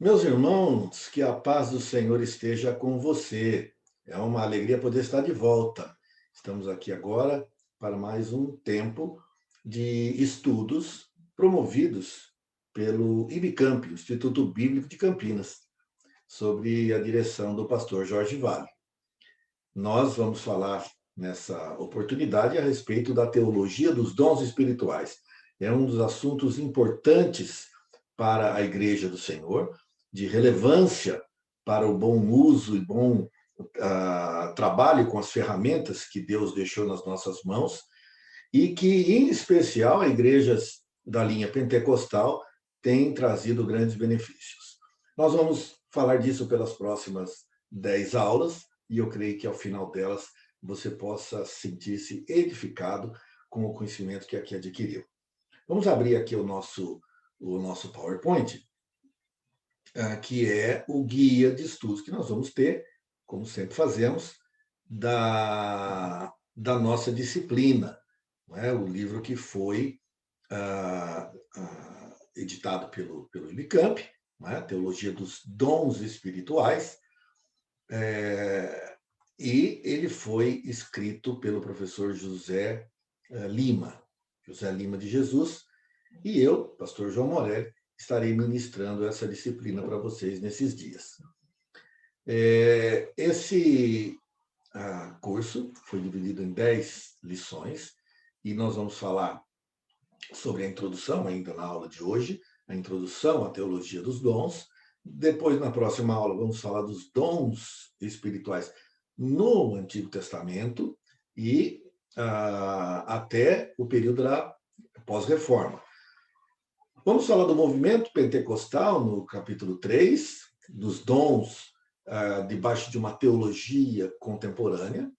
Meus irmãos, que a paz do Senhor esteja com você. É uma alegria poder estar de volta. Estamos aqui agora para mais um tempo de estudos promovidos pelo IBCamp, Instituto Bíblico de Campinas, sob a direção do pastor Jorge Vale. Nós vamos falar nessa oportunidade a respeito da teologia dos dons espirituais. É um dos assuntos importantes para a Igreja do Senhor, de relevância para o bom uso e bom trabalho com as ferramentas que Deus deixou nas nossas mãos, e que, em especial, as igrejas da linha pentecostal têm trazido grandes benefícios. Nós vamos falar disso pelas próximas 10 aulas, e eu creio que ao final delas você possa sentir-se edificado com o conhecimento que aqui adquiriu. Vamos abrir aqui o nosso PowerPoint, que é o guia de estudos que nós vamos ter, como sempre fazemos, da nossa disciplina. Não é? O livro que foi editado pelo IBCamp, é? Teologia dos Dons Espirituais, e ele foi escrito pelo professor José Lima, José Lima de Jesus, e eu, pastor João Morelli, estarei ministrando essa disciplina para vocês nesses dias. Esse curso foi dividido em 10 lições, e nós vamos falar sobre a introdução, ainda na aula de hoje, a introdução à teologia dos dons. Depois, na próxima aula, vamos falar dos dons espirituais no Antigo Testamento e até o período da pós-reforma. Vamos falar do movimento pentecostal no capítulo 3, dos dons debaixo de uma teologia contemporânea,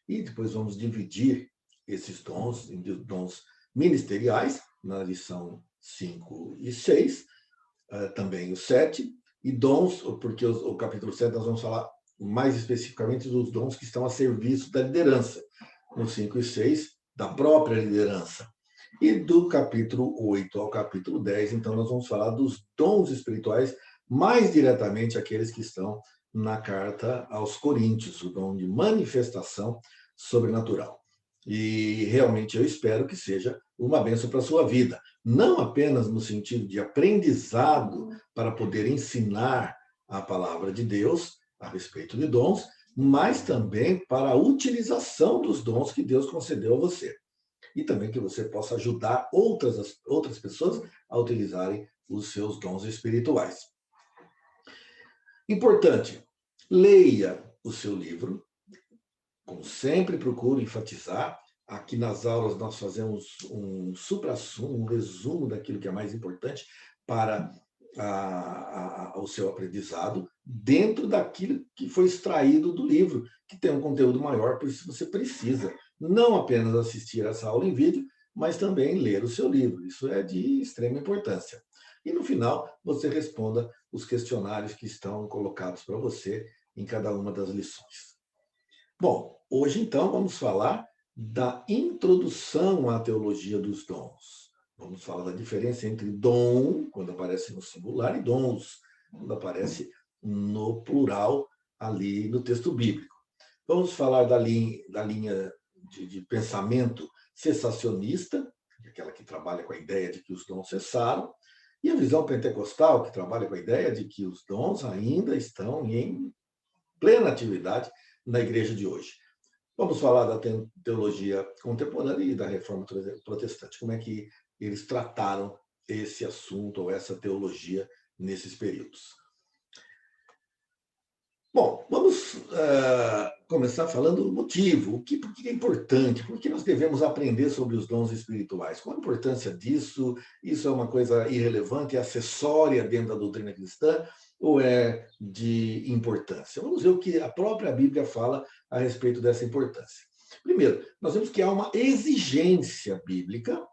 e depois vamos dividir esses dons em dons ministeriais, na lição 5 e 6, também o 7, e dons, porque o capítulo 7 nós vamos falar mais especificamente dos dons que estão a serviço da liderança, no 5 e 6, da própria liderança. E do capítulo 8 ao capítulo 10, então, nós vamos falar dos dons espirituais, mais diretamente aqueles que estão na carta aos Coríntios, o dom de manifestação sobrenatural. E realmente eu espero que seja uma bênção para a sua vida. Não apenas no sentido de aprendizado para poder ensinar a palavra de Deus a respeito de dons, mas também para a utilização dos dons que Deus concedeu a você. E também que você possa ajudar outras pessoas a utilizarem os seus dons espirituais. Importante, leia o seu livro. Como sempre, procuro enfatizar. Aqui nas aulas nós fazemos um supra-sumo, um resumo daquilo que é mais importante para o seu aprendizado, dentro daquilo que foi extraído do livro, que tem um conteúdo maior, por isso você precisa não apenas assistir essa aula em vídeo, mas também ler o seu livro. Isso é de extrema importância. E no final, você responda os questionários que estão colocados para você em cada uma das lições. Bom, hoje então vamos falar da introdução à teologia dos dons. Vamos falar da diferença entre dom, quando aparece no singular, e dons, quando aparece no plural ali no texto bíblico. Vamos falar da linha de pensamento cessacionista, aquela que trabalha com a ideia de que os dons cessaram, e a visão pentecostal, que trabalha com a ideia de que os dons ainda estão em plena atividade na igreja de hoje. Vamos falar da teologia contemporânea e da reforma protestante, como é que eles trataram esse assunto ou essa teologia nesses períodos. Bom, vamos começar falando do motivo. Por que é importante? Por que nós devemos aprender sobre os dons espirituais? Qual a importância disso? Isso é uma coisa irrelevante, acessória dentro da doutrina cristã, ou é de importância? Vamos ver o que a própria Bíblia fala a respeito dessa importância. Primeiro, nós vemos que há uma exigência bíblica,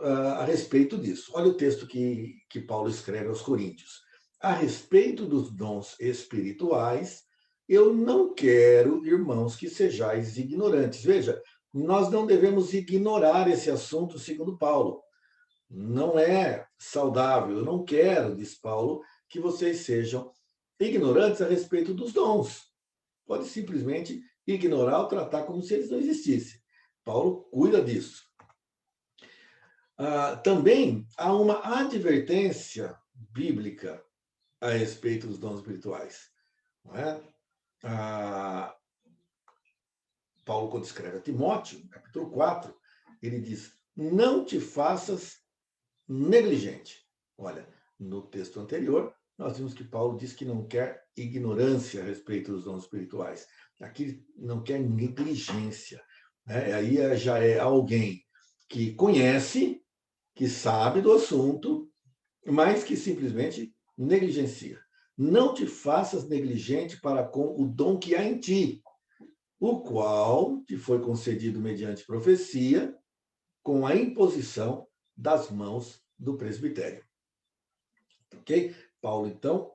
a respeito disso. Olha o texto que Paulo escreve aos Coríntios. A respeito dos dons espirituais, eu não quero, irmãos, que sejais ignorantes. Veja, nós não devemos ignorar esse assunto, segundo Paulo. Não é saudável. Eu não quero, diz Paulo, que vocês sejam ignorantes a respeito dos dons. Pode simplesmente ignorar ou tratar como se eles não existissem. Paulo cuida disso. Também há uma advertência bíblica a respeito dos dons espirituais. Não é? Paulo, quando escreve a Timóteo, capítulo 4, ele diz: não te faças negligente. Olha, no texto anterior, nós vimos que Paulo diz que não quer ignorância a respeito dos dons espirituais. Aqui não quer negligência. Né? Aí já é alguém que conhece, que sabe do assunto, mas que simplesmente negligencia. Não te faças negligente para com o dom que há em ti, o qual te foi concedido mediante profecia, com a imposição das mãos do presbitério. Ok? Paulo, então,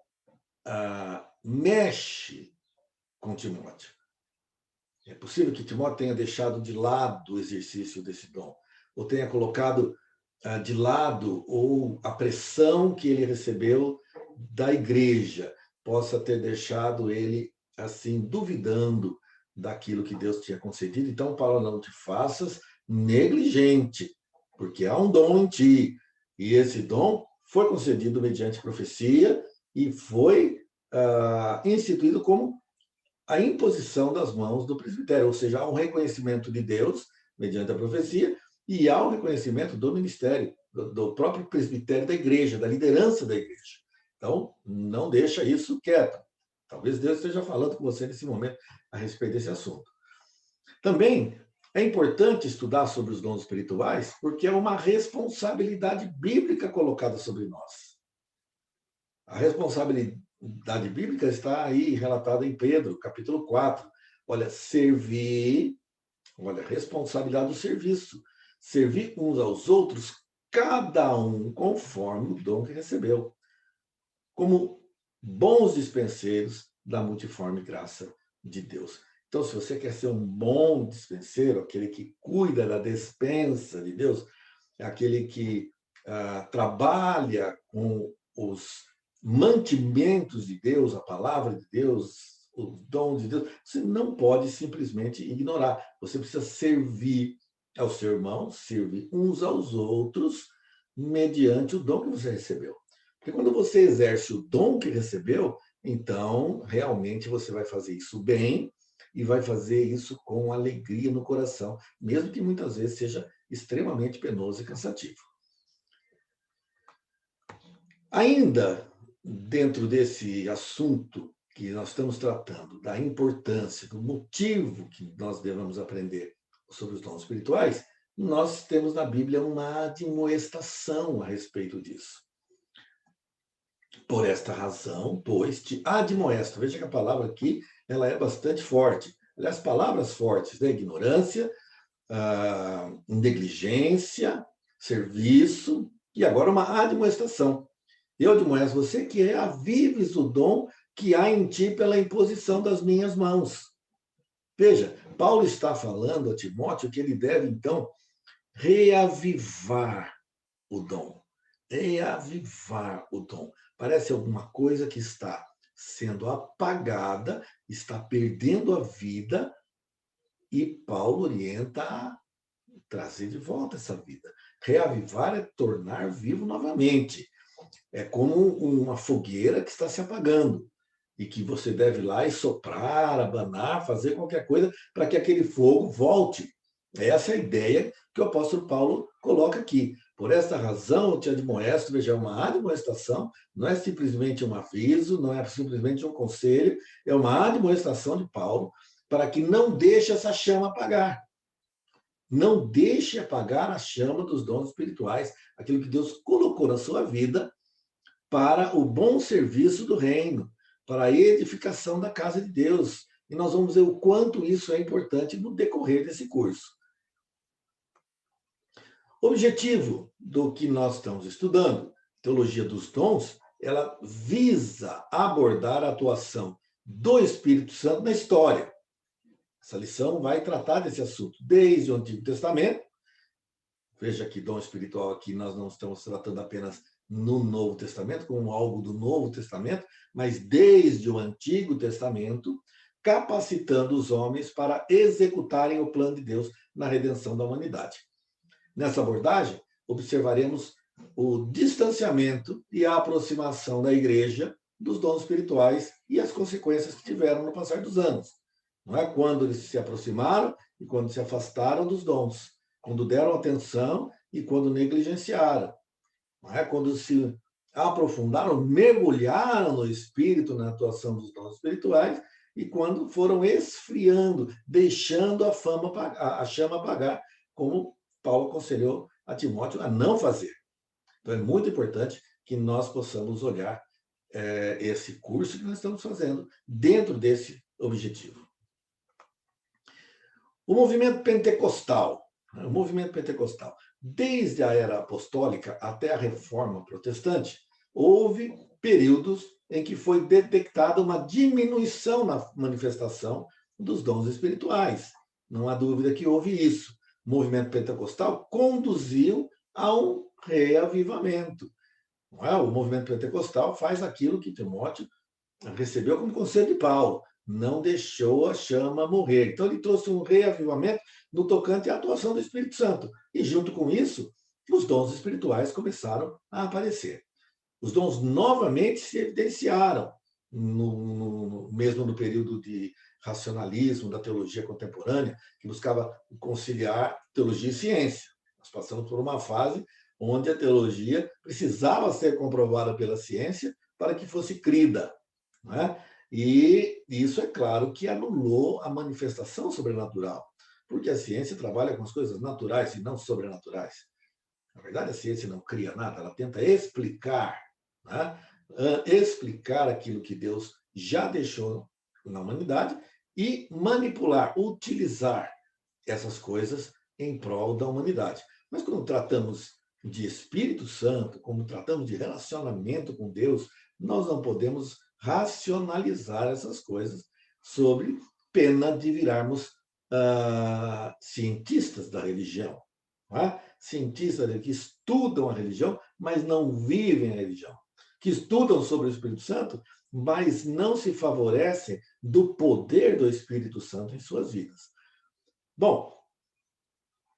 mexe com Timóteo. É possível que Timóteo tenha deixado de lado o exercício desse dom, ou tenha colocado de lado ou a pressão que ele recebeu da igreja possa ter deixado ele assim duvidando daquilo que Deus tinha concedido. Então, Paulo, não te faças negligente, porque há um dom em ti, e esse dom foi concedido mediante profecia e foi instituído como a imposição das mãos do presbitério, ou seja, há um reconhecimento de Deus mediante a profecia e há o reconhecimento do ministério, do próprio presbitério da igreja, da liderança da igreja. Então, não deixa isso quieto. Talvez Deus esteja falando com você nesse momento a respeito desse assunto. Também é importante estudar sobre os dons espirituais, porque é uma responsabilidade bíblica colocada sobre nós. A responsabilidade bíblica está aí relatada em Pedro, capítulo 4. Olha, servir, olha, responsabilidade do serviço. Servir uns aos outros, cada um conforme o dom que recebeu, como bons dispenseiros da multiforme graça de Deus. Então, se você quer ser um bom dispenseiro, aquele que cuida da despensa de Deus, aquele que trabalha com os mantimentos de Deus, a palavra de Deus, os dons de Deus, você não pode simplesmente ignorar. Você precisa servir ao seu irmão, servir uns aos outros, mediante o dom que você recebeu. Porque quando você exerce o dom que recebeu, então realmente você vai fazer isso bem e vai fazer isso com alegria no coração, mesmo que muitas vezes seja extremamente penoso e cansativo. Ainda dentro desse assunto que nós estamos tratando, da importância, do motivo que nós devemos aprender sobre os dons espirituais, nós temos na Bíblia uma admoestação a respeito disso. Por esta razão, pois, te admoesto. Veja que a palavra aqui ela é bastante forte. Aliás, palavras fortes, né? Ignorância, negligência, serviço, e agora uma admoestação. Eu admoesto você que reavives o dom que há em ti pela imposição das minhas mãos. Veja, Paulo está falando a Timóteo que ele deve, então, reavivar o dom. Reavivar o dom. Parece alguma coisa que está sendo apagada, está perdendo a vida, e Paulo orienta a trazer de volta essa vida. Reavivar é tornar vivo novamente. É como uma fogueira que está se apagando e que você deve ir lá e soprar, abanar, fazer qualquer coisa para que aquele fogo volte. Essa é a ideia que o apóstolo Paulo coloca aqui. Por esta razão, eu te admoesto, veja, é uma admoestação, não é simplesmente um aviso, não é simplesmente um conselho, é uma admoestação de Paulo para que não deixe essa chama apagar. Não deixe apagar a chama dos dons espirituais, aquilo que Deus colocou na sua vida para o bom serviço do reino, para a edificação da casa de Deus. E nós vamos ver o quanto isso é importante no decorrer desse curso. O objetivo do que nós estamos estudando, Teologia dos Dons, ela visa abordar a atuação do Espírito Santo na história. Essa lição vai tratar desse assunto desde o Antigo Testamento, Veja que dom espiritual aqui nós não estamos tratando apenas no Novo Testamento, como algo do Novo Testamento, mas desde o Antigo Testamento, capacitando os homens para executarem o plano de Deus na redenção da humanidade. Nessa abordagem, observaremos o distanciamento e a aproximação da igreja dos dons espirituais e as consequências que tiveram no passar dos anos. Não é quando eles se aproximaram e quando se afastaram dos dons, quando deram atenção e quando negligenciaram. Não é quando se aprofundaram, mergulharam no espírito, na atuação dos dons espirituais, e quando foram esfriando, deixando a chama apagar, como Paulo aconselhou a Timóteo a não fazer. Então, é muito importante que nós possamos olhar esse curso que nós estamos fazendo dentro desse objetivo. O movimento pentecostal, desde a era apostólica até a reforma protestante, houve períodos em que foi detectada uma diminuição na manifestação dos dons espirituais. Não há dúvida que houve isso. O movimento pentecostal conduziu a um reavivamento. Não é? O movimento pentecostal faz aquilo que Timóteo recebeu como conselho de Paulo, não deixou a chama morrer. Então, ele trouxe um reavivamento no tocante à atuação do Espírito Santo. E, junto com isso, os dons espirituais começaram a aparecer. Os dons novamente se evidenciaram, mesmo no período de racionalismo da teologia contemporânea, que buscava conciliar teologia e ciência. Nós passamos por uma fase onde a teologia precisava ser comprovada pela ciência para que fosse crida. Não é? E isso, é claro, que anulou a manifestação sobrenatural, porque a ciência trabalha com as coisas naturais e não sobrenaturais. Na verdade, a ciência não cria nada, ela tenta explicar, né? Explicar aquilo que Deus já deixou na humanidade e manipular, utilizar essas coisas em prol da humanidade. Mas quando tratamos de Espírito Santo, como tratamos de relacionamento com Deus, nós não podemos racionalizar essas coisas sob pena de virarmos cientistas da religião. Não é? Cientistas que estudam a religião, mas não vivem a religião. Que estudam sobre o Espírito Santo, mas não se favorecem do poder do Espírito Santo em suas vidas. Bom,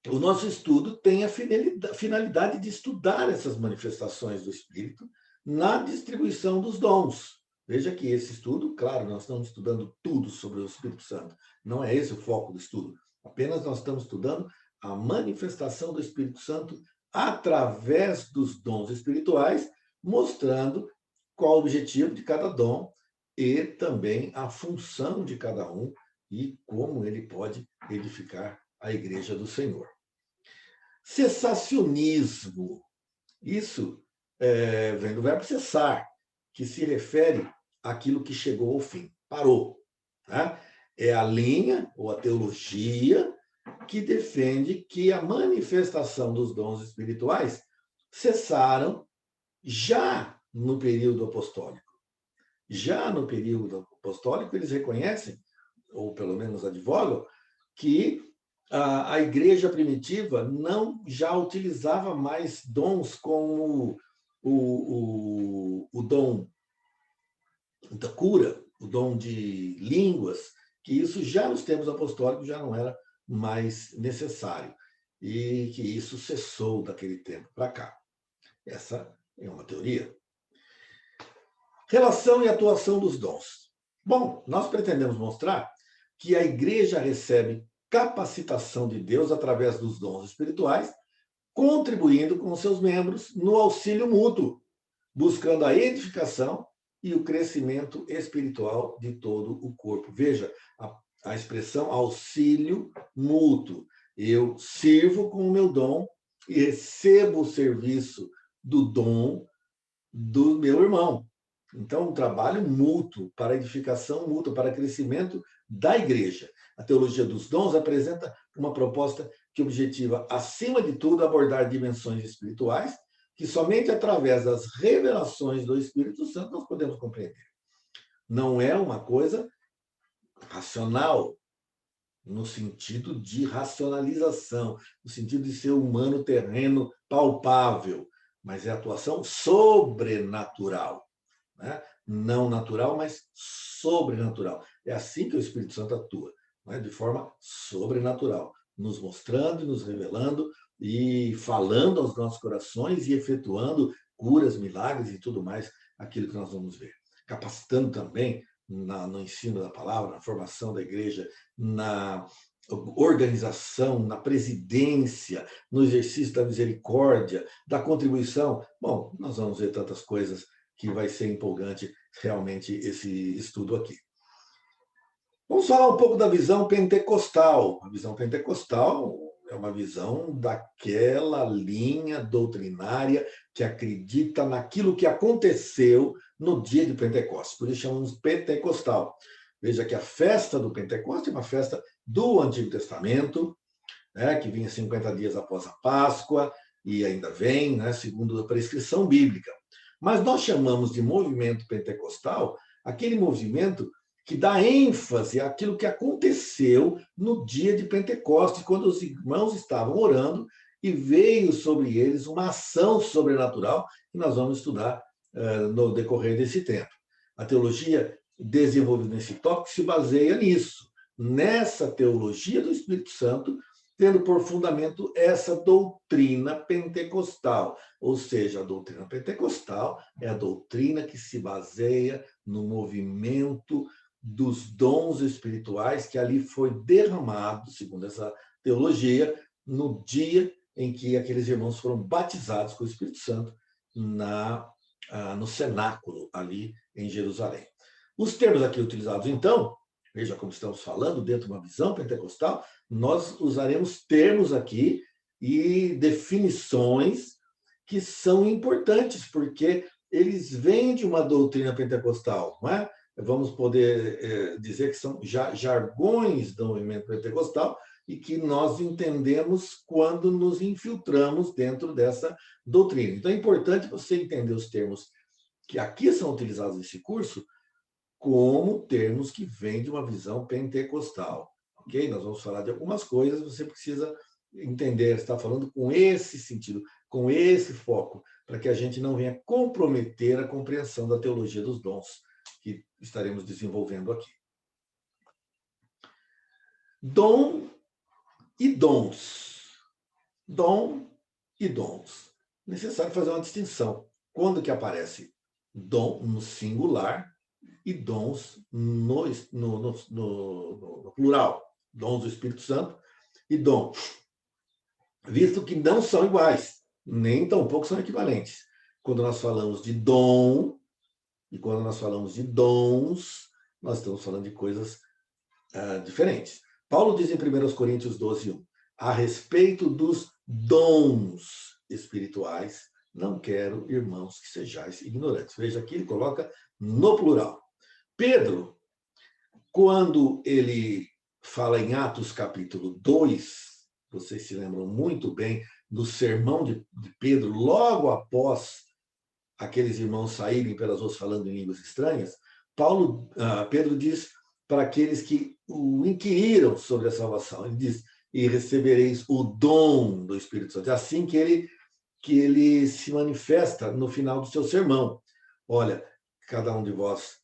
o nosso estudo tem a finalidade de estudar essas manifestações do Espírito na distribuição dos dons. Veja que esse estudo, claro, nós estamos estudando tudo sobre o Espírito Santo. Não é esse o foco do estudo. Apenas nós estamos estudando a manifestação do Espírito Santo através dos dons espirituais, mostrando qual o objetivo de cada dom e também a função de cada um e como ele pode edificar a igreja do Senhor. Cessacionismo. Isso vem do verbo cessar, que se refere àquilo que chegou ao fim, parou. Tá? É a linha, ou a teologia, que defende que a manifestação dos dons espirituais cessaram já no período apostólico. Já no período apostólico, eles reconhecem, ou pelo menos advogam, que a igreja primitiva não já utilizava mais dons como o dom da cura, o dom de línguas, que isso já nos tempos apostólicos já não era mais necessário e que isso cessou daquele tempo para cá. Essa é uma teoria. Relação e atuação dos dons. Bom, nós pretendemos mostrar que a igreja recebe capacitação de Deus através dos dons espirituais, contribuindo com seus membros no auxílio mútuo, buscando a edificação e o crescimento espiritual de todo o corpo. Veja a expressão auxílio mútuo. Eu sirvo com o meu dom e recebo o serviço do dom do meu irmão. Então, um trabalho mútuo, para edificação mútua, para crescimento da igreja. A teologia dos dons apresenta uma proposta que objetiva, acima de tudo, abordar dimensões espirituais que somente através das revelações do Espírito Santo nós podemos compreender. Não é uma coisa racional, no sentido de racionalização, no sentido de ser humano terreno palpável, mas é atuação sobrenatural, né? Não natural, mas sobrenatural. É assim que o Espírito Santo atua, né? De forma sobrenatural, nos mostrando e nos revelando e falando aos nossos corações e efetuando curas, milagres e tudo mais, aquilo que nós vamos ver. Capacitando também no ensino da palavra, na formação da igreja, na organização, na presidência, no exercício da misericórdia, da contribuição. Bom, nós vamos ver tantas coisas que vai ser empolgante realmente esse estudo aqui. Vamos falar um pouco da visão pentecostal. A visão pentecostal é uma visão daquela linha doutrinária que acredita naquilo que aconteceu no dia de Pentecostes. Por isso chamamos pentecostal. Veja que a festa do Pentecostes é uma festa do Antigo Testamento, né, que vinha 50 dias após a Páscoa, e ainda vem, né, segundo a prescrição bíblica. Mas nós chamamos de movimento pentecostal aquele movimento que dá ênfase àquilo que aconteceu no dia de Pentecostes, quando os irmãos estavam orando e veio sobre eles uma ação sobrenatural que nós vamos estudar no decorrer desse tempo. A teologia desenvolvida nesse tópico se baseia nisso, nessa teologia do Espírito Santo, tendo por fundamento essa doutrina pentecostal. Ou seja, a doutrina pentecostal é a doutrina que se baseia no movimento dos dons espirituais que ali foi derramado, segundo essa teologia, no dia em que aqueles irmãos foram batizados com o Espírito Santo no cenáculo ali em Jerusalém. Os termos aqui utilizados, então, veja como estamos falando, dentro de uma visão pentecostal, nós usaremos termos aqui e definições que são importantes, porque eles vêm de uma doutrina pentecostal, não é? Vamos poder dizer que são jargões do movimento pentecostal e que nós entendemos quando nos infiltramos dentro dessa doutrina. Então é importante você entender os termos que aqui são utilizados nesse curso como termos que vêm de uma visão pentecostal, ok? Nós vamos falar de algumas coisas, você precisa entender, está falando com esse sentido, com esse foco, para que a gente não venha comprometer a compreensão da teologia dos dons que estaremos desenvolvendo aqui. Dom e dons. Dom e dons. Necessário fazer uma distinção. Quando que aparece dom no singular e dons no plural. Dons do Espírito Santo e dom. Visto que não são iguais, nem tampouco são equivalentes. Quando nós falamos de dom e quando nós falamos de dons, nós estamos falando de coisas diferentes. Paulo diz em 1 Coríntios 12:1, a respeito dos dons espirituais, não quero, irmãos, que sejais ignorantes. Veja aqui, ele coloca no plural. Pedro, quando ele fala em Atos capítulo 2, vocês se lembram muito bem do sermão de Pedro, logo após aqueles irmãos saírem pelas ruas falando em línguas estranhas, Pedro diz para aqueles que o inquiriram sobre a salvação, ele diz, e recebereis o dom do Espírito Santo. É assim que ele se manifesta no final do seu sermão. Olha, cada um de vós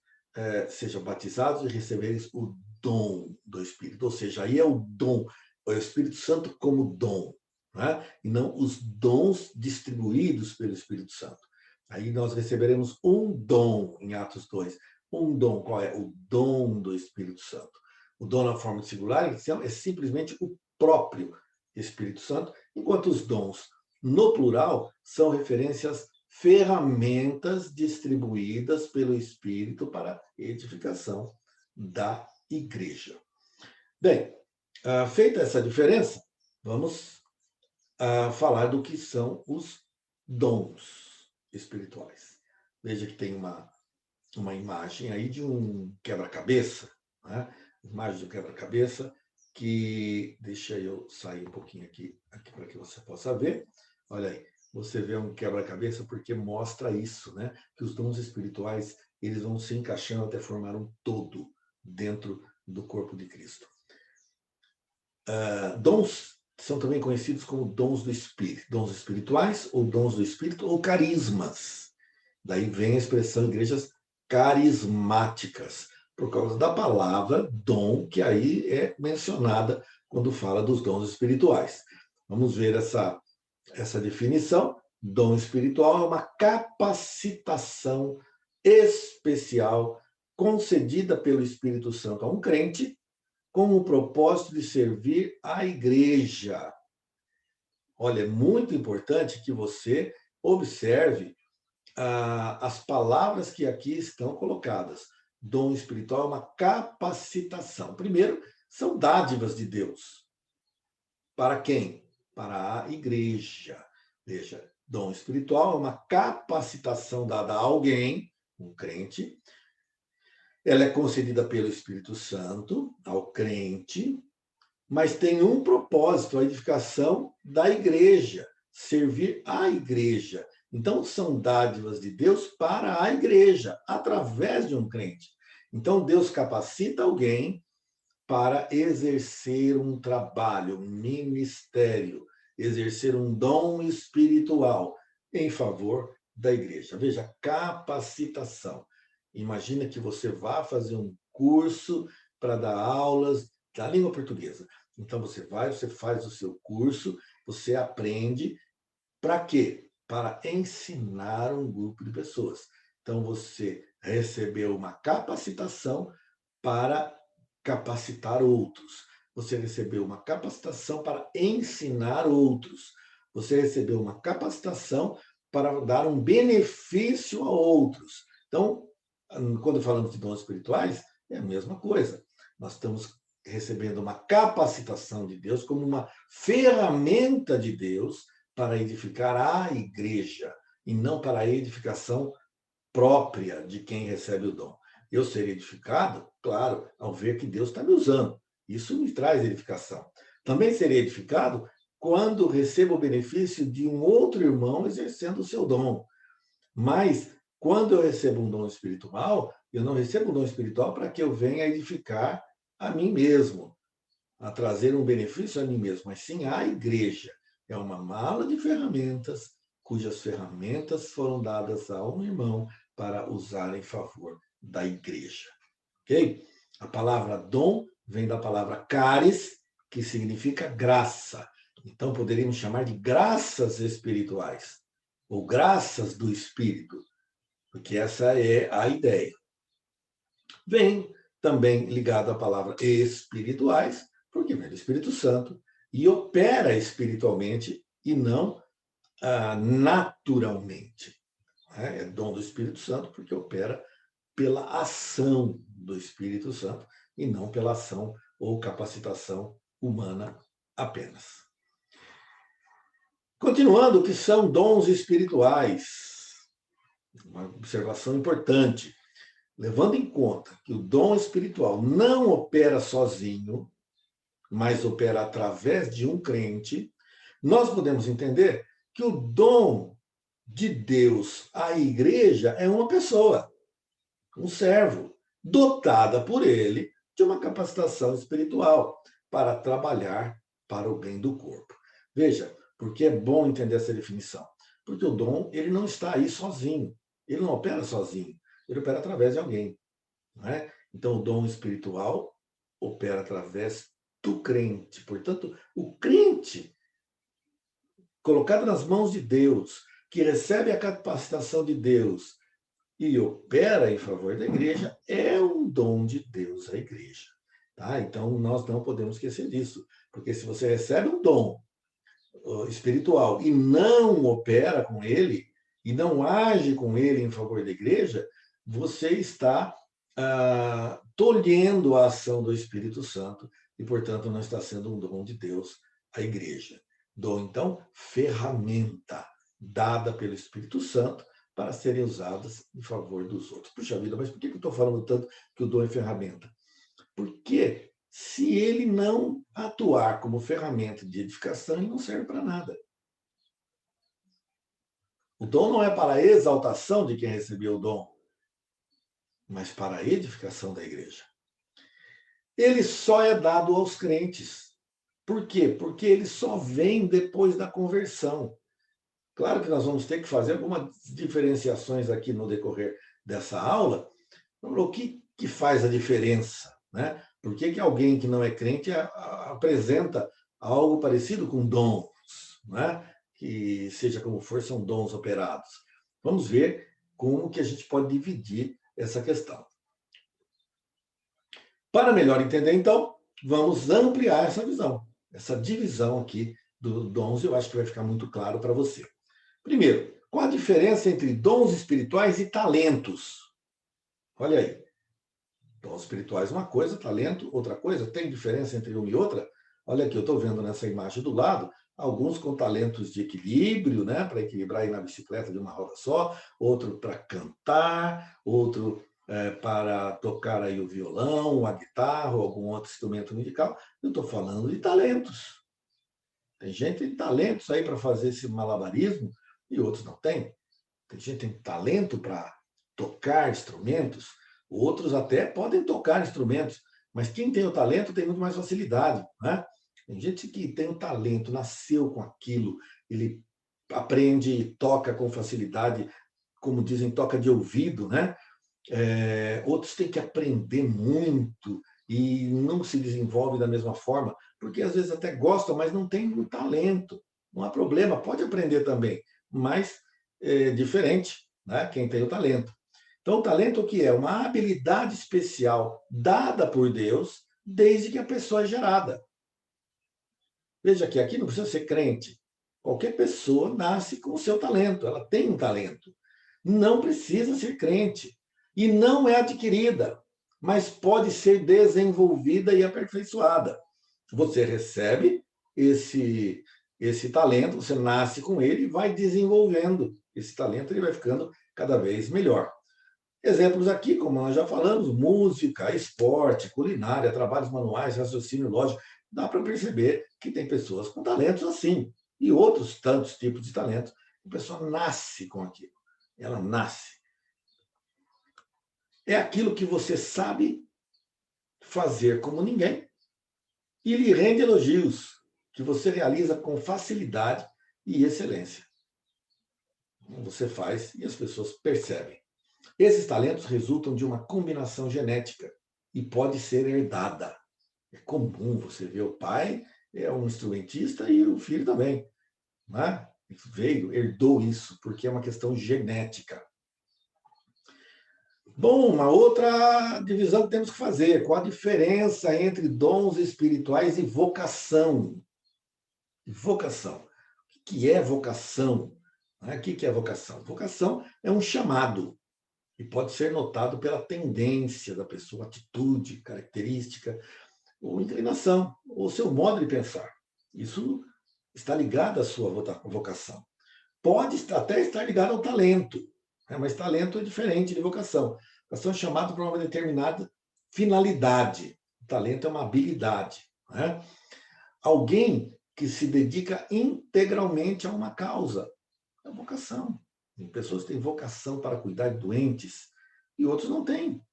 sejam batizados e recebereis o dom do Espírito. Ou seja, aí é o dom, é o Espírito Santo como dom, né? E não os dons distribuídos pelo Espírito Santo. Aí nós receberemos um dom em Atos 2. Um dom, qual é? O dom do Espírito Santo. O dom na forma de singular é simplesmente o próprio Espírito Santo, enquanto os dons no plural são referências ferramentas distribuídas pelo Espírito para a edificação da igreja. Bem, feita essa diferença, vamos falar do que são os dons espirituais. Veja que tem uma imagem aí de um quebra-cabeça, né? Imagem de um quebra-cabeça que, deixa eu sair um pouquinho aqui para que você possa ver. Olha aí, você vê um quebra-cabeça porque mostra isso, né? Que os dons espirituais, eles vão se encaixando até formar um todo dentro do corpo de Cristo. Dons são também conhecidos como dons do Espírito, dons espirituais, ou dons do Espírito, ou carismas. Daí vem a expressão igrejas carismáticas, por causa da palavra dom, que aí é mencionada quando fala dos dons espirituais. Vamos ver essa definição. Dom espiritual é uma capacitação especial concedida pelo Espírito Santo a um crente com o propósito de servir a igreja. Olha, é muito importante que você observe as palavras que aqui estão colocadas. Dom espiritual é uma capacitação. Primeiro, são dádivas de Deus. Para quem? Para a igreja. Veja, dom espiritual é uma capacitação dada a alguém, um crente. Ela é concedida pelo Espírito Santo ao crente, mas tem um propósito, a edificação da igreja, servir a igreja. Então, são dádivas de Deus para a igreja, através de um crente. Então, Deus capacita alguém para exercer um trabalho, um ministério, exercer um dom espiritual em favor da igreja. Veja, capacitação. Imagina que você vá fazer um curso para dar aulas da língua portuguesa. Então, você vai, você faz o seu curso, você aprende. Para quê? Para ensinar um grupo de pessoas. Então, você recebeu uma capacitação para capacitar outros. Você recebeu uma capacitação para ensinar outros. Você recebeu uma capacitação para dar um benefício a outros. Então, quando falamos de dons espirituais, é a mesma coisa. Nós estamos recebendo uma capacitação de Deus como uma ferramenta de Deus para edificar a igreja e não para a edificação própria de quem recebe o dom. Eu serei edificado, claro, ao ver que Deus está me usando. Isso me traz edificação. Também serei edificado quando recebo o benefício de um outro irmão exercendo o seu dom. Mas, quando eu recebo um dom espiritual, eu não recebo um dom espiritual para que eu venha edificar a mim mesmo, a trazer um benefício a mim mesmo, mas sim à igreja. É uma mala de ferramentas, cujas ferramentas foram dadas a um irmão para usar em favor da igreja. Ok? A palavra dom vem da palavra caris, que significa graça. Então, poderíamos chamar de graças espirituais, ou graças do Espírito, porque essa é a ideia. Vem também ligado à palavra espirituais, porque vem do Espírito Santo e opera espiritualmente e não naturalmente. É dom do Espírito Santo porque opera pela ação do Espírito Santo e não pela ação ou capacitação humana apenas. Continuando, o que são dons espirituais? Uma observação importante. Levando em conta que o dom espiritual não opera sozinho, mas opera através de um crente, nós podemos entender que o dom de Deus à igreja é uma pessoa, um servo, dotada por ele de uma capacitação espiritual para trabalhar para o bem do corpo. Veja, porque é bom entender essa definição. Porque o dom, ele não está aí sozinho. Ele não opera sozinho. Ele opera através de alguém. Não é? Então, o dom espiritual opera através do crente. Portanto, o crente, colocado nas mãos de Deus, que recebe a capacitação de Deus e opera em favor da igreja, é um dom de Deus à igreja. Tá? Então, nós não podemos esquecer disso. Porque se você recebe um dom espiritual e não opera com ele, e não age com ele em favor da igreja, você está tolhendo a ação do Espírito Santo e, portanto, não está sendo um dom de Deus à igreja. Dom, então, ferramenta dada pelo Espírito Santo para serem usadas em favor dos outros. Puxa vida, mas por que eu estou falando tanto que o dom é ferramenta? Porque se ele não atuar como ferramenta de edificação, ele não serve para nada. O dom não é para a exaltação de quem recebeu o dom, mas para a edificação da igreja. Ele só é dado aos crentes. Por quê? Porque ele só vem depois da conversão. Claro que nós vamos ter que fazer algumas diferenciações aqui no decorrer dessa aula. O que faz a diferença, né? Por que alguém que não é crente apresenta algo parecido com dons, né? Que seja como for, são dons operados. Vamos ver como que a gente pode dividir essa questão. Para melhor entender, então, vamos ampliar essa visão, essa divisão aqui dos dons, eu acho que vai ficar muito claro para você. Primeiro, qual a diferença entre dons espirituais e talentos? Olha aí. Dons espirituais uma coisa, talento outra coisa. Tem diferença entre uma e outra? Olha aqui, eu estou vendo nessa imagem do lado, alguns com talentos de equilíbrio, né, para equilibrar aí na bicicleta de uma roda só, outro para cantar, outro para tocar aí o violão, a guitarra, ou algum outro instrumento musical. Eu estou falando de talentos. Tem gente que tem talentos aí para fazer esse malabarismo e outros não têm. Tem gente que tem talento para tocar instrumentos, outros até podem tocar instrumentos, mas quem tem o talento tem muito mais facilidade, né? Tem gente que tem o talento, nasceu com aquilo, ele aprende e toca com facilidade, como dizem, toca de ouvido, né? Outros têm que aprender muito e não se desenvolve da mesma forma, porque às vezes até gostam, mas não tem o talento. Não há problema, pode aprender também, mas é diferente, né? Quem tem o talento. Então, o talento o que é? Uma habilidade especial dada por Deus desde que a pessoa é gerada. Veja que aqui não precisa ser crente. Qualquer pessoa nasce com o seu talento, ela tem um talento. Não precisa ser crente. E não é adquirida, mas pode ser desenvolvida e aperfeiçoada. Você recebe esse talento, você nasce com ele e vai desenvolvendo esse talento, ele vai ficando cada vez melhor. Exemplos aqui, como nós já falamos, música, esporte, culinária, trabalhos manuais, raciocínio lógico. Dá para perceber que tem pessoas com talentos assim, e outros tantos tipos de talentos. A pessoa nasce com aquilo. Ela nasce. É aquilo que você sabe fazer como ninguém e lhe rende elogios, que você realiza com facilidade e excelência. Você faz e as pessoas percebem. Esses talentos resultam de uma combinação genética e pode ser herdada. É comum você ver o pai é um instrumentista e o filho também, né? Herdou isso, porque é uma questão genética. Bom, uma outra divisão que temos que fazer. Qual a diferença entre dons espirituais e vocação? Vocação. O que é vocação? O que é vocação? Vocação é um chamado e pode ser notado pela tendência da pessoa, atitude, característica, ou inclinação, ou seu modo de pensar. Isso está ligado à sua vocação. Pode até estar ligado ao talento, mas talento é diferente de vocação. Vocação é chamado para uma determinada finalidade. O talento é uma habilidade. Né? Alguém que se dedica integralmente a uma causa. É vocação. Tem pessoas que têm vocação para cuidar de doentes e outros não têm.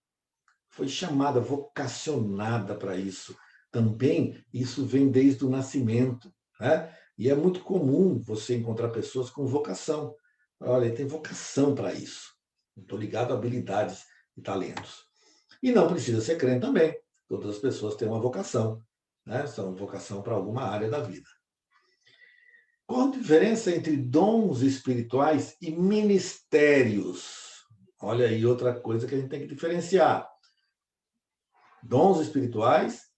Foi chamada, vocacionada para isso. Também isso vem desde o nascimento. Né? E é muito comum você encontrar pessoas com vocação. Olha, ele tem vocação para isso. Estou ligado a habilidades e talentos. E não precisa ser crente também. Todas as pessoas têm uma vocação. Né? São vocação para alguma área da vida. Qual a diferença entre dons espirituais e ministérios? Olha aí outra coisa que a gente tem que diferenciar. Dons espirituais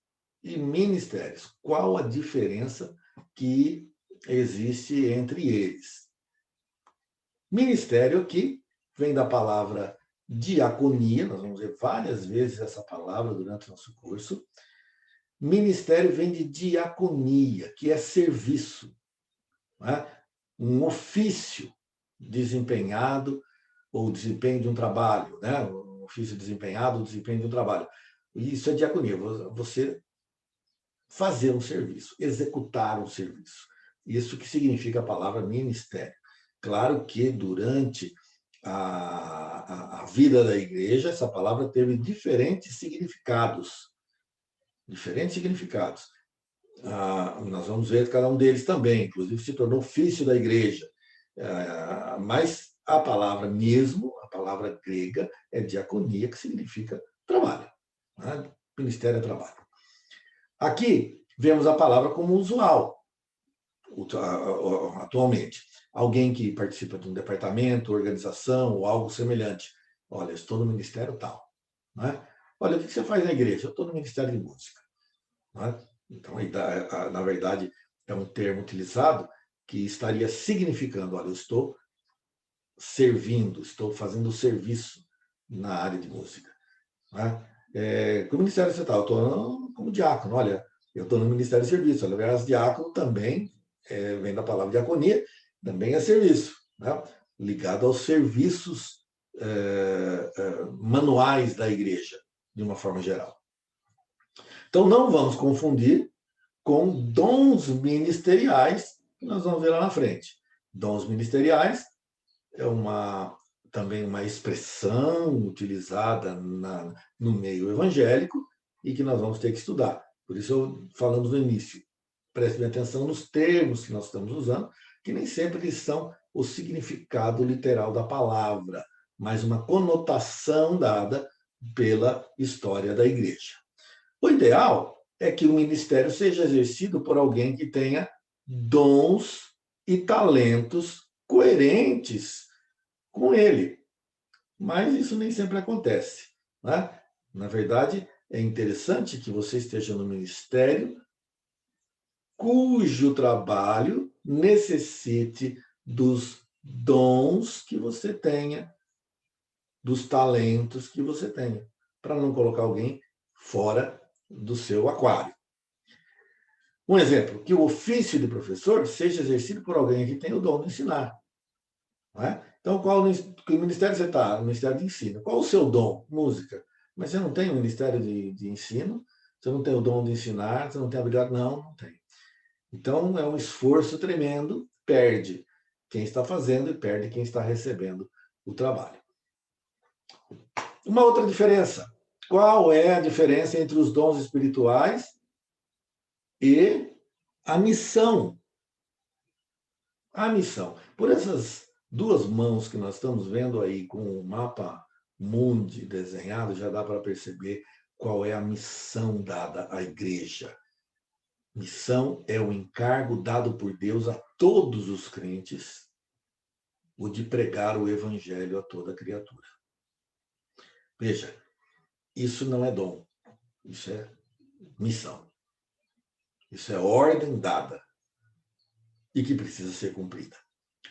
e ministérios. Qual a diferença que existe entre eles? Ministério aqui vem da palavra diaconia, nós vamos ver várias vezes essa palavra durante o nosso curso. Ministério vem de diaconia, que é serviço. Né? Um ofício desempenhado ou desempenho de um trabalho, né? Um ofício desempenhado ou desempenho de um trabalho. Isso é diaconia, você fazer um serviço, executar um serviço. Isso que significa a palavra ministério. Claro que durante a vida da igreja, essa palavra teve diferentes significados. Diferentes significados. nós vamos ver cada um deles também, inclusive se tornou ofício da igreja. Mas a palavra mesmo, a palavra grega, é diaconia, que significa trabalho. Né? Ministério é trabalho. Aqui vemos a palavra como usual, atualmente. Alguém que participa de um departamento, organização ou algo semelhante. Olha, eu estou no ministério tal. Né? Olha, o que você faz na igreja? Eu estou no ministério de música. Né? Então, na verdade, é um termo utilizado que estaria significando, olha, eu estou servindo, estou fazendo serviço na área de música. Né? Que ministério você está? Eu estou como diácono, olha, eu estou no Ministério de Serviço. Aliás, diácono também vem da palavra diaconia, também é serviço, né? Ligado aos serviços manuais da igreja, de uma forma geral. Então, não vamos confundir com dons ministeriais, que nós vamos ver lá na frente. Dons ministeriais é também uma expressão utilizada no meio evangélico e que nós vamos ter que estudar. Por isso, falamos no início, prestem atenção nos termos que nós estamos usando, que nem sempre eles são o significado literal da palavra, mas uma conotação dada pela história da igreja. O ideal é que o ministério seja exercido por alguém que tenha dons e talentos coerentes com ele. Mas isso nem sempre acontece. Né? Na verdade, é interessante que você esteja no ministério cujo trabalho necessite dos dons que você tenha, dos talentos que você tenha, para não colocar alguém fora do seu aquário. Um exemplo, que o ofício de professor seja exercido por alguém que tem o dom de ensinar. Não é? Então, que ministério você está? No Ministério de Ensino. Qual o seu dom? Música. Mas você não tem o Ministério de Ensino? Você não tem o dom de ensinar? Você não tem habilidade? Não, não tem. Então, é um esforço tremendo, perde quem está fazendo e perde quem está recebendo o trabalho. Uma outra diferença. Qual é a diferença entre os dons espirituais e a missão? A missão. Por essas duas mãos que nós estamos vendo aí com o mapa mundi desenhado, já dá para perceber qual é a missão dada à igreja. Missão é o encargo dado por Deus a todos os crentes, o de pregar o evangelho a toda criatura. Veja, isso não é dom, isso é missão. Isso é ordem dada e que precisa ser cumprida.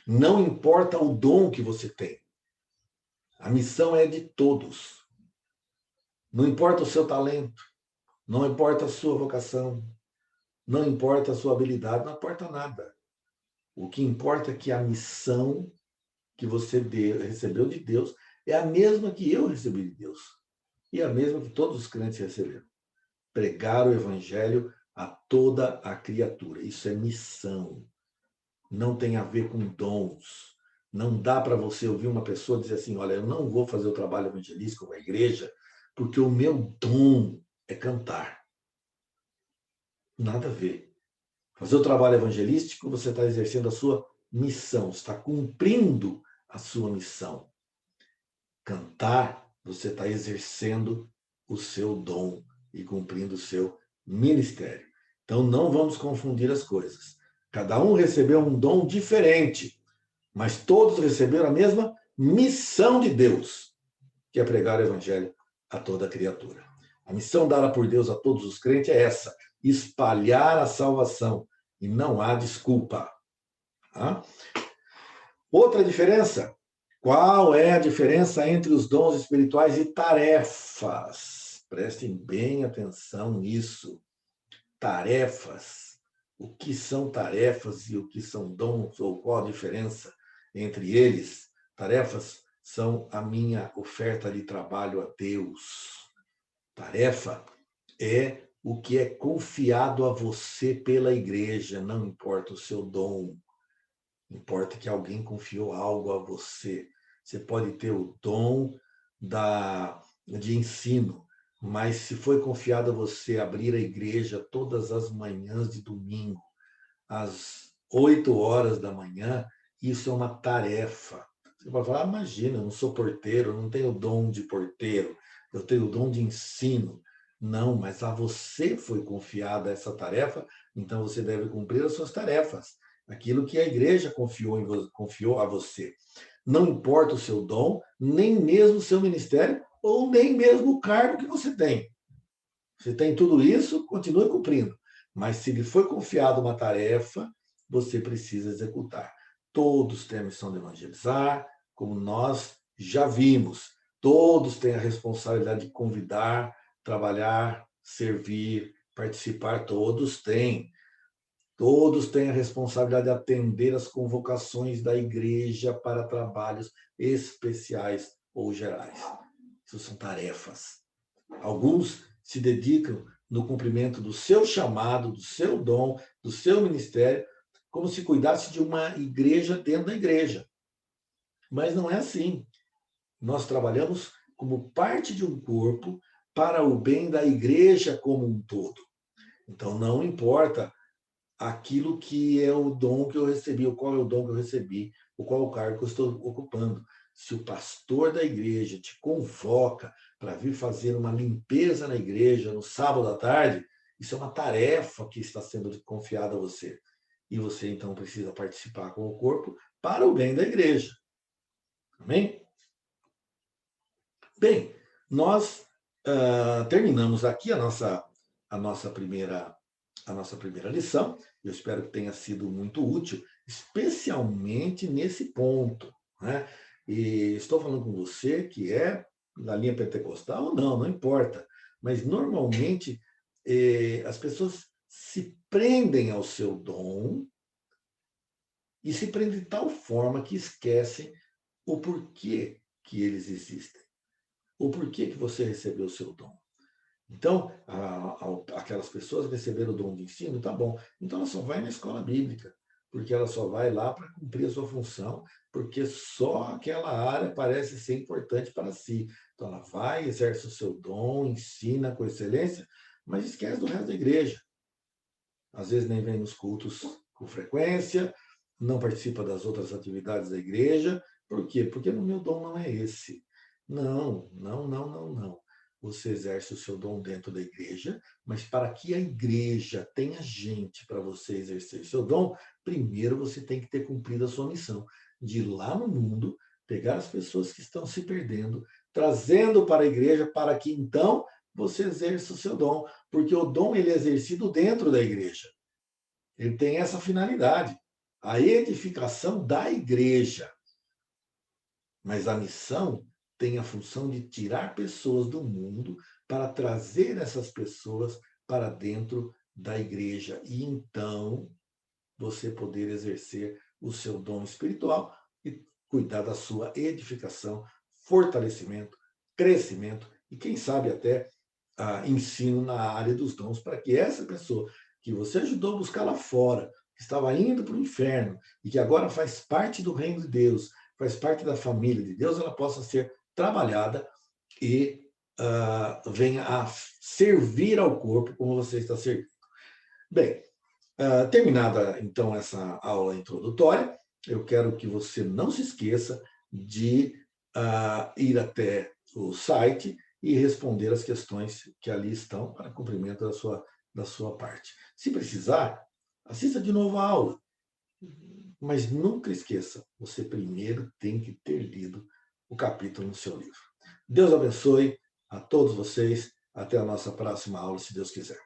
Não importa o dom que você tem, a missão é de todos. Não importa o seu talento, não importa a sua vocação, não importa a sua habilidade, não importa nada. O que importa é que a missão que você recebeu de Deus é a mesma que eu recebi de Deus. E a mesma que todos os crentes receberam. Pregar o evangelho a toda a criatura. Isso é missão. Não tem a ver com dons. Não dá para você ouvir uma pessoa dizer assim, olha, eu não vou fazer o trabalho evangelístico com a igreja porque o meu dom é cantar. Nada a ver. Fazer o trabalho evangelístico, você está exercendo a sua missão, está cumprindo a sua missão. Cantar, você está exercendo o seu dom e cumprindo o seu ministério. Então, não vamos confundir as coisas. Cada um recebeu um dom diferente, mas todos receberam a mesma missão de Deus, que é pregar o evangelho a toda criatura. A missão dada por Deus a todos os crentes é essa: espalhar a salvação. E não há desculpa. Tá? Outra diferença. Qual é a diferença entre os dons espirituais e tarefas? Prestem bem atenção nisso. Tarefas. O que são tarefas e o que são dons, ou qual a diferença entre eles? Tarefas são a minha oferta de trabalho a Deus. Tarefa é o que é confiado a você pela igreja, não importa o seu dom. Importa que alguém confiou algo a você. Você pode ter o dom de ensino, Mas se foi confiado a você abrir a igreja todas as manhãs de domingo, às 8 horas da manhã, isso é uma tarefa. Você vai falar, imagina, eu não sou porteiro, eu não tenho dom de porteiro, eu tenho o dom de ensino. Não, mas a você foi confiada essa tarefa, então você deve cumprir as suas tarefas. Aquilo que a igreja confiou a você. Não importa o seu dom, nem mesmo o seu ministério, ou nem mesmo o cargo que você tem. Você tem tudo isso, continue cumprindo. Mas se lhe foi confiado uma tarefa, você precisa executar. Todos têm a missão de evangelizar, como nós já vimos. Todos têm a responsabilidade de convidar, trabalhar, servir, participar. Todos têm. Todos têm a responsabilidade de atender às convocações da igreja para trabalhos especiais ou gerais. Isso são tarefas. Alguns se dedicam no cumprimento do seu chamado, do seu dom, do seu ministério, como se cuidasse de uma igreja dentro da igreja. Mas não é assim. Nós trabalhamos como parte de um corpo para o bem da igreja como um todo. Então, não importa aquilo que é o dom que eu recebi, ou qual é o dom que eu recebi, ou qual é o cargo que eu estou ocupando. Se o pastor da igreja te convoca para vir fazer uma limpeza na igreja no sábado à tarde, isso é uma tarefa que está sendo confiada a você. E você, então, precisa participar com o corpo para o bem da igreja. Amém? Bem, nós terminamos aqui a nossa primeira lição. Eu espero que tenha sido muito útil, especialmente nesse ponto, né? E estou falando com você que é da linha pentecostal ou não, não importa. Mas normalmente as pessoas se prendem ao seu dom e se prendem de tal forma que esquecem o porquê que eles existem, o porquê que você recebeu o seu dom. Então, aquelas pessoas receberam o dom de ensino, tá bom. Então, ela só vai na escola bíblica, porque ela só vai lá para cumprir a sua função, porque só aquela área parece ser importante para si. Então, ela vai, exerce o seu dom, ensina com excelência, mas esquece do resto da igreja. Às vezes nem vem nos cultos com frequência, não participa das outras atividades da igreja. Por quê? Porque o meu dom não é esse. Não, não, não, não, não. Você exerce o seu dom dentro da igreja, mas para que a igreja tenha gente para você exercer seu dom, primeiro você tem que ter cumprido a sua missão de ir lá no mundo, pegar as pessoas que estão se perdendo, trazendo para a igreja, para que então você exerça o seu dom, porque o dom ele é exercido dentro da igreja. Ele tem essa finalidade, a edificação da igreja. Mas a missão tem a função de tirar pessoas do mundo para trazer essas pessoas para dentro da igreja. E então você poder exercer o seu dom espiritual e cuidar da sua edificação, fortalecimento, crescimento e, quem sabe, até ensino na área dos dons, para que essa pessoa que você ajudou a buscar lá fora, que estava indo para o inferno e que agora faz parte do reino de Deus, faz parte da família de Deus, ela possa ser trabalhada e venha a servir ao corpo como você está servindo. Bem, terminada então essa aula introdutória, eu quero que você não se esqueça de ir até o site e responder as questões que ali estão para cumprimento da sua parte. Se precisar, assista de novo a aula, mas nunca esqueça, você primeiro tem que ter lido o capítulo no seu livro. Deus abençoe a todos vocês. Até a nossa próxima aula, se Deus quiser.